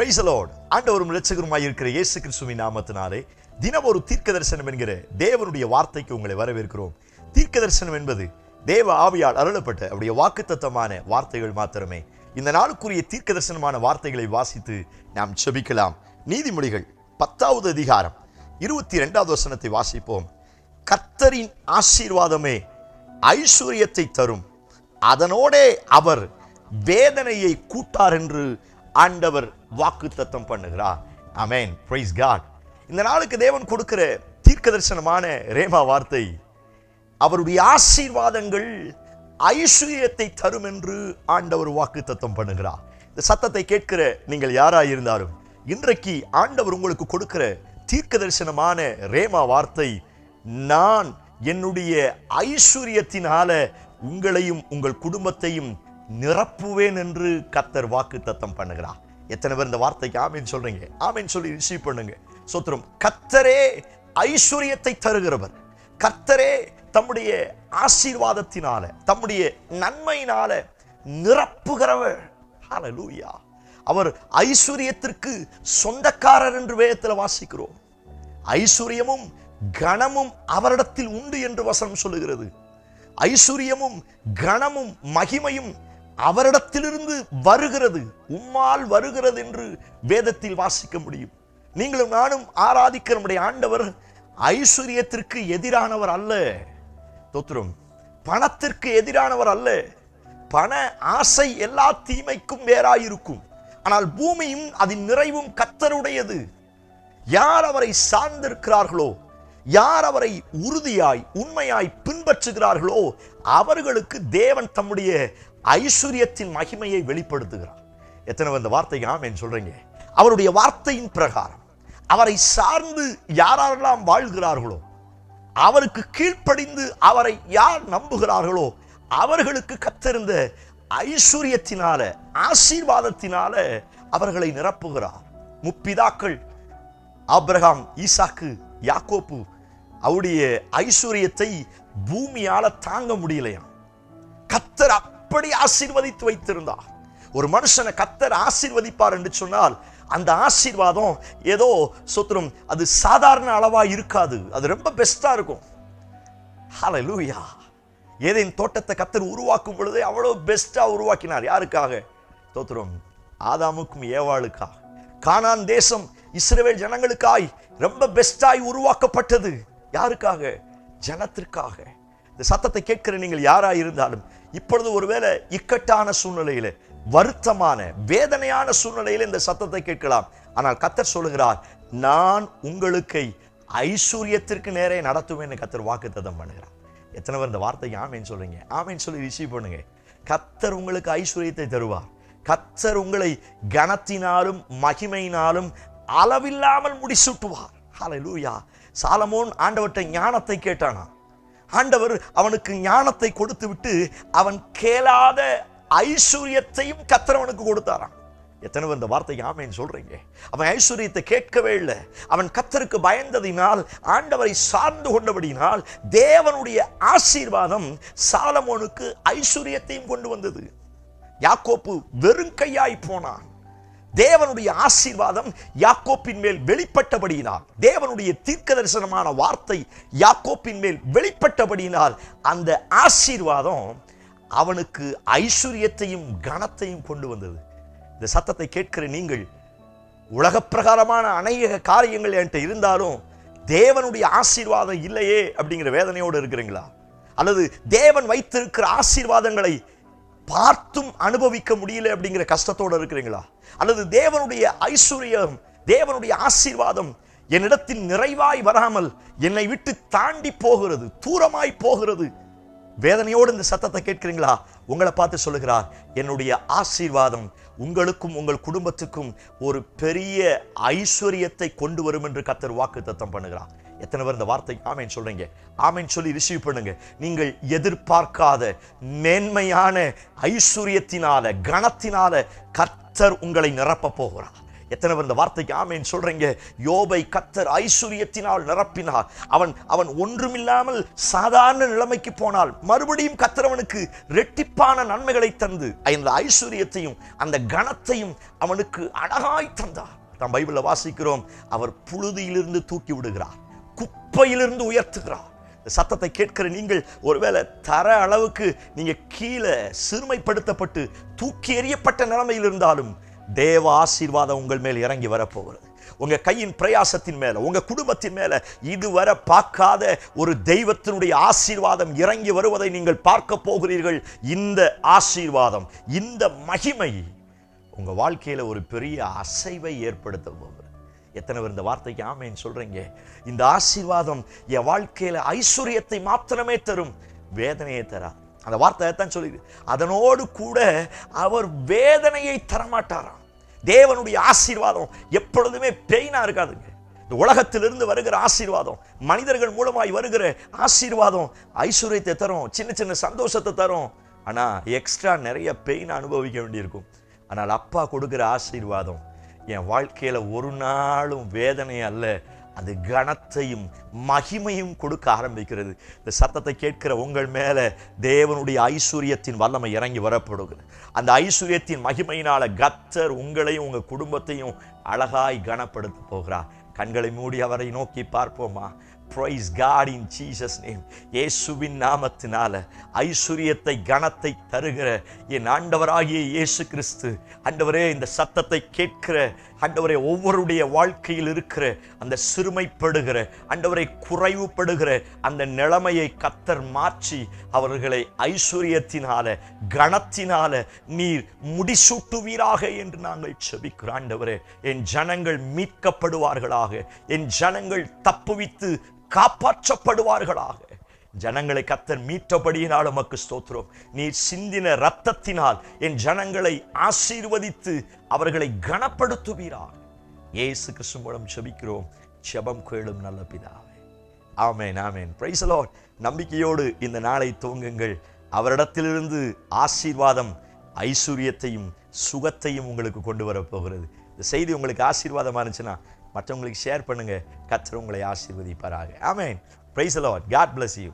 Price the Lord. ஆண்டவரும் இரட்சகருமாய் இருக்கிற இயேசு கிறிஸ்துவின் நாமத்தினாலே தினம் ஒரு தீர்க்க தரிசனம் என்கிற தேவனுடைய வார்த்தைக்கு உங்களை வரவேற்கிறோம். தீர்க்க தரிசனம் என்பது தேவ ஆவியால் அருளப்பட்ட அவருடைய வாக்குத்தத்தமான வார்த்தைகள் மாத்திரமே. இந்த நாளுக்குரிய தீர்க்க தரிசனமான வார்த்தைகளை வாசித்து நாம் செபிக்கலாம். நீதிமொழிகள் 10வது அதிகாரம் 22வது வசனத்தை வாசிப்போம். கர்த்தரின் ஆசீர்வாதமே ஐஸ்வர்யத்தை தரும், அதனோடே அவர் வேதனையை கூட்டார் என்று ஆண்டவர் வாக்குத்தத்தம் பண்ணுகிறார். ஆமென், பிரைஸ் காட். இந்த நாளுக்கு தேவன் கொடுக்கிற தீர்க்க தரிசனமான ரேமா வார்த்தை, அவருடைய ஆசீர்வாதங்கள் ஐஸ்வர்யத்தை தரும் என்று ஆண்டவர் வாக்குத்தத்தம் பண்ணுகிறார். இந்த சத்தத்தை கேட்கிற நீங்கள் யாராயிருந்தாலும் இன்றைக்கு ஆண்டவர் உங்களுக்கு கொடுக்கிற தீர்க்க தரிசனமான ரேமா வார்த்தை, நான் என்னுடைய ஐஸ்வர்யத்தினால உங்களையும் உங்கள் குடும்பத்தையும் நிரப்புவேன் என்று கர்த்தர் வாக்குத்தத்தம் பண்ணுகிறார். எத்தனை பேர் இந்த வார்த்தைக்கு ஆமென் சொல்றீங்க? ஆமென் சொல்லி ரிசீவ் பண்ணுங்க. சோத்திரம். கர்த்தரே ஐஸ்வர்யத்தை தருகிறவர். கர்த்தரே தம்முடைய ஆசீர்வாதத்தினால தம்முடைய நன்மையினால நிரப்புகிறவர். ஹல்லேலூயா. அவர் ஐஸ்வர்யத்திற்கு சொந்தக்காரர் என்று வேதத்தில் வாசிக்கிறோம். ஐஸ்வர்யமும் கனமும் அவரிடத்தில் உண்டு என்று வசனம் சொல்லுகிறது. ஐஸ்வர்யமும் கனமும் மகிமையும் அவரிடத்திலிருந்து வருகிறது, உம்மால் வருகிறது என்று வேதத்தில் வாசிக்க முடியும். நீங்களும் நானும் ஆராதிக்கிற நம்முடைய ஆண்டவர் ஐஸ்வர்யத்திற்கு எதிரானவர் அல்ல. தோத்திரம். பணத்திற்கு எதிரானவர் அல்ல. பண ஆசை எல்லா தீமைக்கும் வேறாயிருக்கும். ஆனால் பூமியும் அதன் நிறைவும் கர்த்தருடையது. யார் அவரை சார்ந்திருக்கிறார்களோ, யார் அவரை உறுதியாய் உண்மையாய் பின்பற்றுகிறார்களோ அவர்களுக்கு தேவன் தம்முடைய ஐஸ்வர்யத்தின் மகிமையை வெளிப்படுத்துகிறார். எத்தனை அந்த வார்த்தைக்கு ஆமென் சொல்றீங்க? அவருடைய வார்த்தையின் பிரகாரம் அவரை சார்ந்து யாரெல்லாம் வாழ்கிறார்களோ, அவருக்கு கீழ்ப்படிந்து அவரை யார் நம்புகிறார்களோ அவர்களுக்கு கர்த்தர் ஐஸ்வர்யத்தினால ஆசீர்வாதத்தினால அவர்களை நிரப்புகிறார். முற்பிதாக்கள் ஆபிரகாம், ஈசாக்கு, யாக்கோப்பு அவருடைய ஐஸ்வர்யத்தை பூமியால தாங்க முடியலையாம். கர்த்தர் அப்படி ஆசீர்வதித்து வைத்திருந்தார். ஒரு மனுஷனை கர்த்தர் ஆசீர்வதிப்பார் என்று சொன்னால் அந்த ஆசீர்வாதம் ஏதோ சொத்துரும் அது சாதாரண அளவா இருக்காது, அது ரொம்ப பெஸ்டா இருக்கும். ஹல்லேலூயா. ஏதேன் தோட்டத்தை கர்த்தர் உருவாக்கும் பொழுது அவ்வளவு பெஸ்டா உருவாக்கினார். யாருக்காக? தோத்திரம். ஆதாமுக்கும் ஏவாளுக்காக. கானான் தேசம் இஸ்ரவேல் ஜனங்களுக்காய் ரொம்ப பெஸ்டாய் உருவாக்கப்பட்டது. யாருக்காக? ஜனத்திற்காக. இந்த சத்தத்தை கேட்கிற நீங்கள் யாராயிருந்தாலும் இப்பொழுது ஒருவேளை இக்கட்டான சூழ்நிலையில, வருத்தமான வேதனையான சூழ்நிலையில இந்த சத்தத்தை கேட்கலாம். ஆனால் கர்த்தர் சொல்லுகிறார், நான் உங்களுக்கு ஐஸ்வர்யத்திற்கு நேரே நடத்துவேன் கர்த்தர் வாக்குத்தத்தம் பண்ணுகிறார். எத்தனை பேர் இந்த வார்த்தைக்கு ஆமென் சொல்றீங்க? ஆமென் சொல்லி ரிசீவ் பண்ணுங்க. கர்த்தர் உங்களுக்கு ஐஸ்வர்யத்தை தருவார். கர்த்தர் உங்களை கனத்தினாலும் மகிமையினாலும் அளவில்லாமல் முடிசூட்டுவார். ஹல்லேலூயா. சாலமோன் ஆண்டவர்கிட்ட ஞானத்தை கேட்டானா. ஆண்டவர் அவனுக்கு ஞானத்தை கொடுத்து விட்டு அவன் கேளாத ஐஸ்வர்யத்தையும் கர்த்தர் அவனுக்கு கொடுத்தாராம். எத்தனை பேர் இந்த வார்த்தைக்கு ஆமென் சொல்றீங்க? அவன் ஐஸ்வர்யத்தை கேட்கவே இல்லை. அவன் கர்த்தருக்கு பயந்ததினால், ஆண்டவரை சார்ந்து கொண்டபடியினால் தேவனுடைய ஆசீர்வாதம் சாலமோனுக்கு ஐஸ்வர்யத்தையும் கொண்டு வந்தது. யாக்கோப்பு வெறும் கையாய் போனான். தேவனுடைய ஆசீர்வாதம் யாக்கோப்பின் மேல் வெளிப்பட்டபடியினால், தேவனுடைய தீர்க்க தரிசனமான வார்த்தை யாக்கோப்பின் மேல் வெளிப்பட்டபடியினால் அந்த ஆசீர்வாதம் அவனுக்கு ஐஸ்வர்யத்தையும் கனத்தையும் கொண்டு வந்தது. இந்த சத்தத்தை கேட்கிற நீங்கள் உலக பிரகாரமான அநேக காரியங்கள் என்கிட்ட இருந்தாலும் தேவனுடைய ஆசீர்வாதம் இல்லையே அப்படிங்கிற வேதனையோடு இருக்கிறீங்களா? அல்லது தேவன் வைத்திருக்கிற ஆசீர்வாதங்களை பார்த்தும் அனுபவிக்க முடியல அப்படிங்கிற கஷ்டத்தோடு இருக்கிறீங்களா? அல்லது தேவனுடைய ஐஸ்வர்யம், தேவனுடைய ஆசீர்வாதம் என்னிடத்தில் நிறைவாய் வராமல் என்னை விட்டு தாண்டி போகிறது, தூரமாய் போகிறது, வேதனையோடு இந்த சத்தத்தை கேட்கிறீங்களா? உங்களை பார்த்து சொல்லுகிறார், என்னுடைய ஆசீர்வாதம் உங்களுக்கும் உங்கள் குடும்பத்துக்கும் ஒரு பெரிய ஐஸ்வர்யத்தை கொண்டு வரும் என்று கர்த்தர் வாக்குத்தத்தம் பண்ணுகிறார். எத்தனை பேர் இந்த வார்த்தை ஆமென் சொல்றீங்க? ஆமென் சொல்லி ரிசீவ் பண்ணுங்க. நீங்கள் எதிர்பார்க்காத மேன்மையான ஐஸ்வர்யத்தினால, கனத்தினால கர்த்தர் உங்களை நிரப்ப போகிறார். எத்தனை பேர் இந்த வார்த்தைக்கு ஆமேன் சொல்றீங்க? யோபை கர்த்தர் ஐஸ்வரியத்தினால் நிரப்பினார். அவன் ஒன்றுமில்லாமல் சாதாரண நிலைமைக்கு போனால் மறுபடியும் கர்த்தர் அவனுக்கு இரட்டிப்பான நன்மைகளை தந்து அந்த ஐஸ்வரியத்தையும் அந்த கனத்தையும் அவனுக்கு அழகாய் தந்தார். நாம் பைபிள்ல வாசிக்கிறோம், அவர் புழுதியிலிருந்து தூக்கி விடுகிறார், குப்பையிலிருந்து உயர்த்துகிறார். சத்தத்தை கேட்கிற நீங்கள் ஒருவேளை தர அளவுக்கு நீங்க கீழே சிறுமைப்படுத்தப்பட்டு தூக்கி எறியப்பட்ட நிலைமையில் இருந்தாலும் தேவ ஆசீர்வாதம் உங்கள் மேல் இறங்கி வரப்போகிறது. உங்க கையின் பிரயாசத்தின் மேல, உங்க குடும்பத்தின் மேல இதுவரை பார்க்காத ஒரு தெய்வத்தினுடைய ஆசீர்வாதம் இறங்கி வருவதை நீங்கள் பார்க்க போகிறீர்கள். இந்த ஆசீர்வாதம், இந்த மகிமை உங்க வாழ்க்கையில ஒரு பெரிய அசைவை ஏற்படுத்த போகிறது. எத்தனை பேர் இந்த வார்த்தைக்கு ஆமேன் சொல்றீங்க? இந்த ஆசீர்வாதம் என் வாழ்க்கையில ஐஸ்வர்யத்தை மாத்திரமே தரும், வேதனையை தராது. அந்த வார்த்தை தான் சொல்லுது, அதனோடு கூட அவர் வேதனையை தரமாட்டாராம். தேவனுடைய ஆசீர்வாதம் எப்பொழுதுமே பெயினா இருக்காதுங்க. இந்த உலகத்திலிருந்து வருகிற ஆசீர்வாதம், மனிதர்கள் மூலமாய் வருகிற ஆசீர்வாதம் ஐஸ்வர்யத்தை தரும், சின்ன சின்ன சந்தோஷத்தை தரும். ஆனா எக்ஸ்ட்ரா நிறைய பெயின் அனுபவிக்க வேண்டியிருக்கும். ஆனால் அப்பா கொடுக்கிற ஆசீர்வாதம் என் வாழ்க்கையில ஒரு நாளும் வேதனை அல்ல, அது கனத்தையும் மகிமையும் கொடுக்க ஆரம்பிக்கிறது. இந்த சத்தத்தை கேட்கிற உங்கள் மேல தேவனுடைய ஐஸ்வர்யத்தின் வல்லமை இறங்கி வரப்படுகிறது. அந்த ஐஸ்வர்யத்தின் மகிமையினால கர்த்தர் உங்களையும் உங்க குடும்பத்தையும் அழகாய் கனப்படுத்த போகிறார். கண்களை மூடி அவரை நோக்கி பார்ப்போமா? Praise God in Jesus name. இயேசுவின் நாமத்தினால ஐஸ்வர்யத்தை கனத்தை தருகிற என் ஆண்டவராகிய இயேசு கிறிஸ்து, ஆண்டவரே, இந்த சத்தத்தை கேட்கிற ஆண்டவரே, ஒவ்வொருடைய வாழ்க்கையில் இருக்கிற அந்த சிறுமைப்படுகிற ஆண்டவரை குறைவுபடுகிற அந்த நிலைமையை கர்த்தர் மாற்றி அவர்களை ஐஸ்வர்யத்தினால கனத்தினால நீர் முடிசூட்டுவீராக என்று நாங்கள் செபிக்கிறோம். ஆண்டவரே, என் ஜனங்கள் மீட்கப்படுவார்களாக, என் ஜனங்கள் தப்புவித்து காப்பாற்றப்படுவார்களாக. ஜனங்களை கர்த்தர் மீட்டபடியினால் உமக்கு ஸ்தோத்திரம். நீர் சிந்தின இரத்தத்தினால் என் ஜனங்களை ஆசீர்வதித்து அவர்களை கனப்படுத்துவீராக. இயேசு கிறிஸ்து மூலம் ஜெபிக்கிறோம், ஜெபம் கேளும் நல்ல பிதாவே. ஆமென், ஆமென். Praise the Lord. நம்பிக்கையோடு இந்த நாளை துவங்குங்கள். அவரிடத்திலிருந்து ஆசீர்வாதம் ஐஸ்வர்யத்தையும் சுகத்தையும் உங்களுக்கு கொண்டு வர போகிறது. இந்த செய்தி உங்களுக்கு ஆசீர்வாதமா இருந்துச்சுன்னா மற்றவங்களுக்கு ஷேர் பண்ணுங்க. கர்த்தர் உங்களை ஆசீர்வதிப்பாராக. ஆமென். Praise the Lord. God bless you.